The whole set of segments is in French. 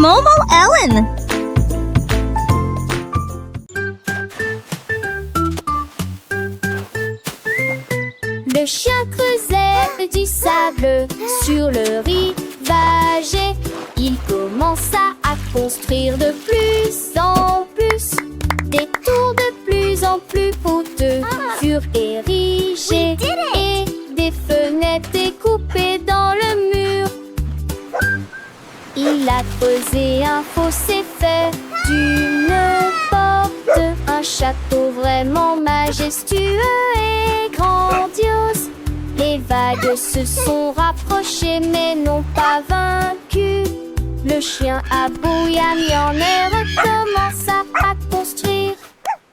Momo Ellen. Le chien creusait du sable sur le rivage et il commença à construire de plus en plus. Des tours de plus en plus hauteux furent érigés et des fenêtres découpées dans le mur. Il a creusé un fossé fait d'une porte, un château vraiment majestueux et grandiose. Les vagues se sont rapprochées mais n'ont pas vaincu. Le chien aboyant en air recommença à construire.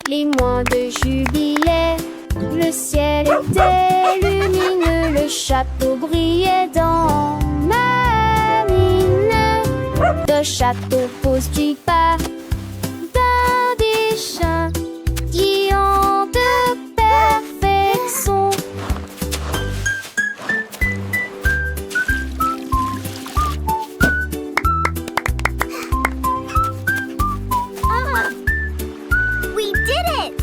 Les mois de jubilé, le ciel était lumineux, le château brillait dans ma mine. Le château construit par des chiens qui ont de parfaits sons. We did it!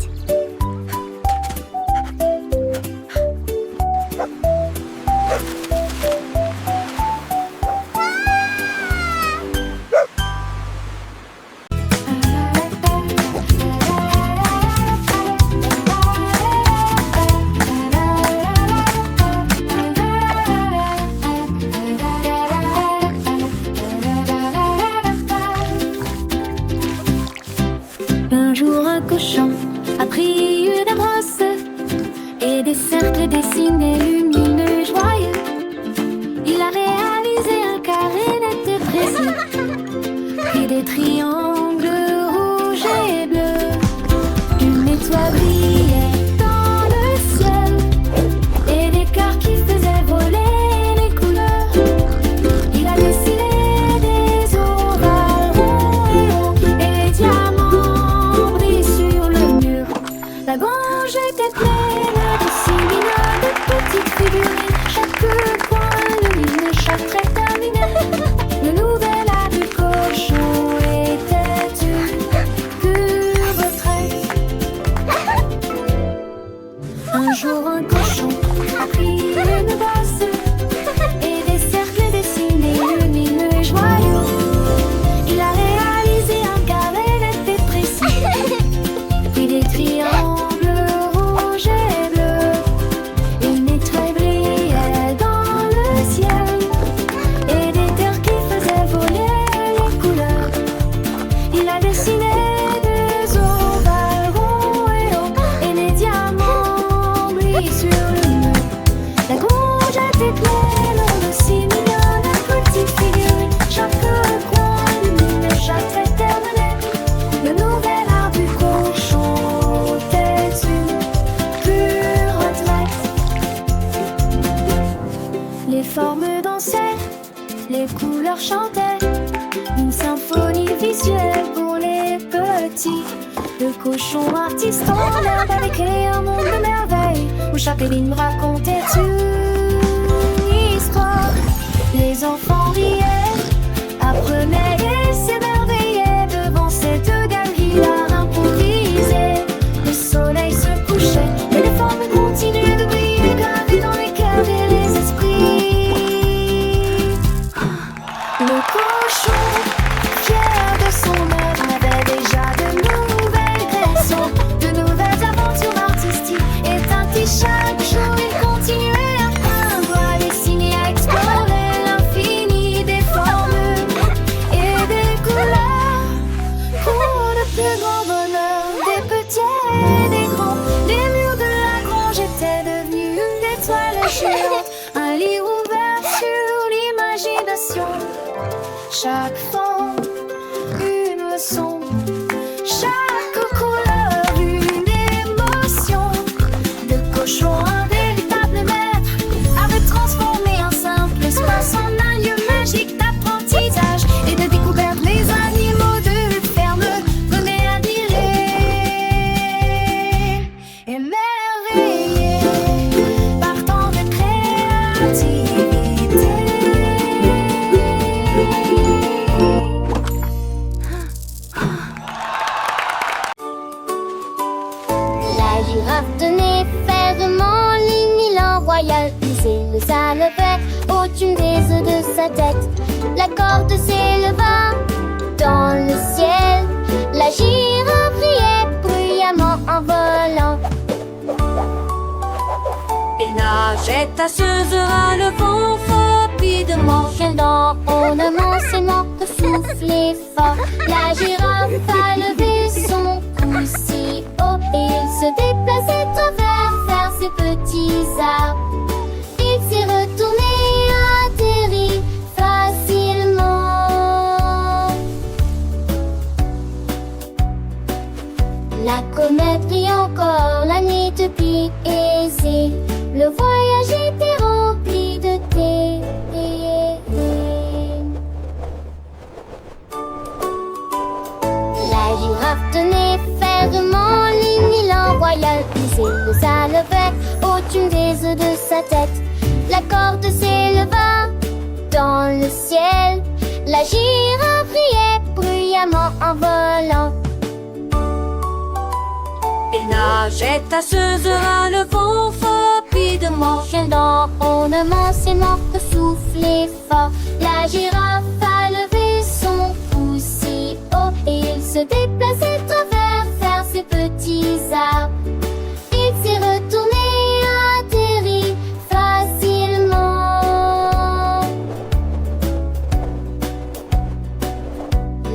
Un jour un cochon a pris une brosse et des cercles dessinés lumineux joyeux. Il a réalisé un carré net et précis, puis des triangles rouges et bleus. Une étoile brillait dans le ciel et des cœurs qui faisaient voler les couleurs. Il a dessiné des ovales ronds et hauts et des diamants brillent sur le mur. La grange était pleine de similars, de petites figurines, chaque coin lumineux, chaque trait terminé. Le nouvel art du cochon était une pure retraite. Un jour un cochon a pris une brosse et des cercles dessinés lumineux et joyeux. Il a réalisé un carré net et précis, puis des triangles rouges et bleus. Une étoile brillait dans le ciel et des terres qui faisaient voler les couleurs. Il a dessiné des ovales ronds et hauts et les diamants brillent sur le mur. La grange était pleine de 6 millions de petites figurines, chaque coin lumineux, chaque trait terminé. Le nouvel art du cochon était une pure retraite. Les formes dansaient, les couleurs chantaient, une symphonie visuelle pour les petits. Le cochon artiste en herbe avait créé un monde de merveilles où chaque ligne racontait une histoire. Les enfants riaient, apprenaient et s'émerveillaient devant cette galerie d'art improvisée. Le soleil se couchait et les formes continuaient de briller, gravées dans les cœurs et les esprits. Le cochon, fier de son œuvre, avait déjà de nouvelles créations, de nouvelles aventures artistiques. Éteint chaque jour, il continuait à peindre, à dessiner, à explorer l'infini des formes et des couleurs. Pour le plus grand bonheur des petits et des grands, les murs de la grange étaient devenus une étoile géante, un livre ouvert sur l'imagination. Chaque forme, une leçon, chaque couleur, une émotion. Le cochon, un véritable maître, avait transformé un simple espace en un lieu magique d'apprentissage et de découverte. Les animaux de ferme venaient admirer, émerveillés par tant de créativité. sa tête. La corde s'éleva dans le ciel. La girafe riait bruyamment en volant. Il nageait à Suzerain, le vent rapidement. Quel dans ornement ses manques soufflait fort. La girafe a levé son cou si haut et il se déplaçait travers vers ses petits arbres. Il s'est retourné, atterri facilement. La comète brille encore, la nuit depuis aisée. Le voyage était rempli de thé. La girafe tenait fermement l'élan royal. Le salevait au-dessus des œufs de sa tête. La corde s'éleva dans le ciel. La girafe riait bruyamment en volant. Il nageait à Suzerain, le vent rapidement. Quel dans ornement ses manques soufflait fort. La girafe a levé son cou si haut et il se déplaçait travers vers ses petits arbres. Il s'est retourné, atterri facilement.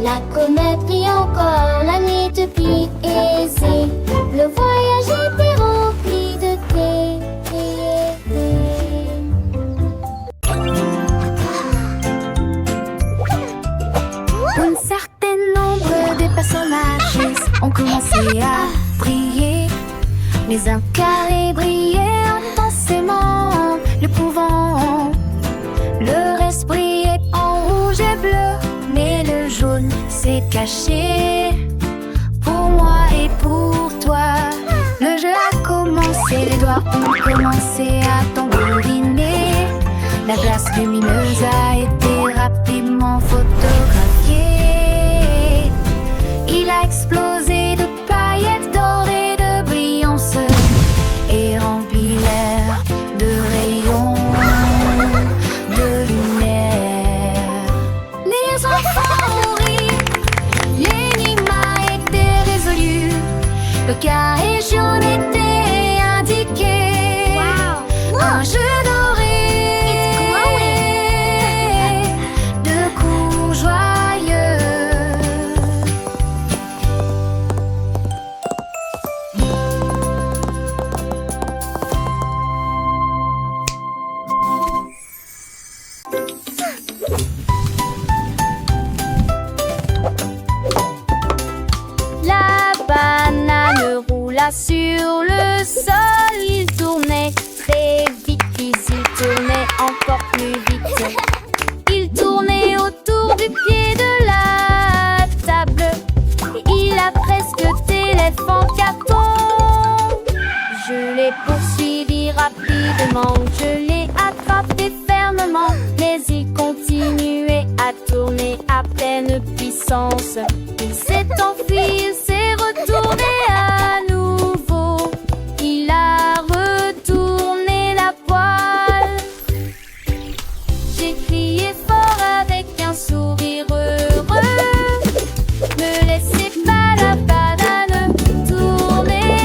La comète brille encore, la nuit depuis aisée. Le voyage était rempli de thé. Un certain nombre de personnages ont commencé à briller. Mais un carré brillait intensément, le pouvant. Le reste brillait en rouge et bleu, mais le jaune s'est caché. Pour moi et pour toi, le jeu a commencé. Les doigts ont commencé à tambouriner. La glace lumineuse a été rapidement photographiée. Il a explosé de paillettes dorées, de brillance et rempli l'air de rayons de lumière. Les enfants ont ri, l'énigme a été résolue. Le carré jaune était indiqué. Wow. Un jeu doré de coups joyeux. La banane roula sur le sol. Il tournait très vite, puis il tournait encore plus vite. Il tournait autour du pied de la table. Et il a presque téléphone carton. Je l'ai poursuivi rapidement, je l'ai attrapé fermement. Mais il continuait à tourner à pleine puissance. Il s'est enfui, il s'est retourné à nouveau. Il a retourné la poêle. J'ai crié fort avec un sourire heureux. Ne laissez pas la banane tourner.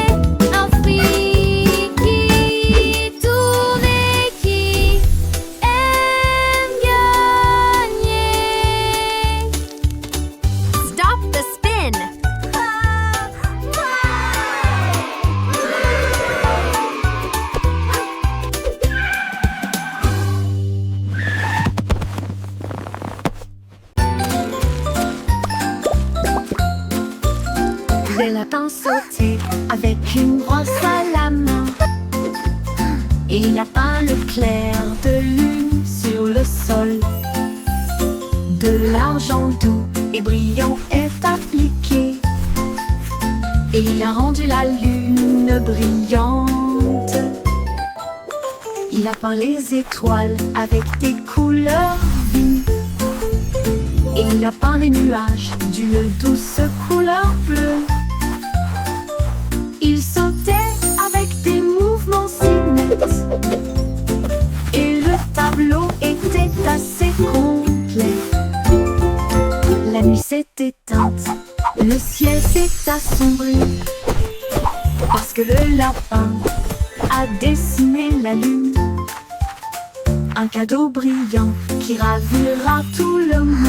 Un fruit qui tourne et qui aime gagner. Stop the spin. Les lapins sautaient avec une brosse à la main. Et il a peint le clair de lune sur le sol. De l'argent doux et brillant est appliqué. Et il a rendu la lune brillante. Il a peint les étoiles avec des couleurs vives. Et il a peint les nuages d'une douce couleur bleue. Il sautait avec des mouvements si nets. Et le tableau était assez s'assombrit. Parce que le lapin a dessiné la lune. Un cadeau brillant qui ravira tout le monde.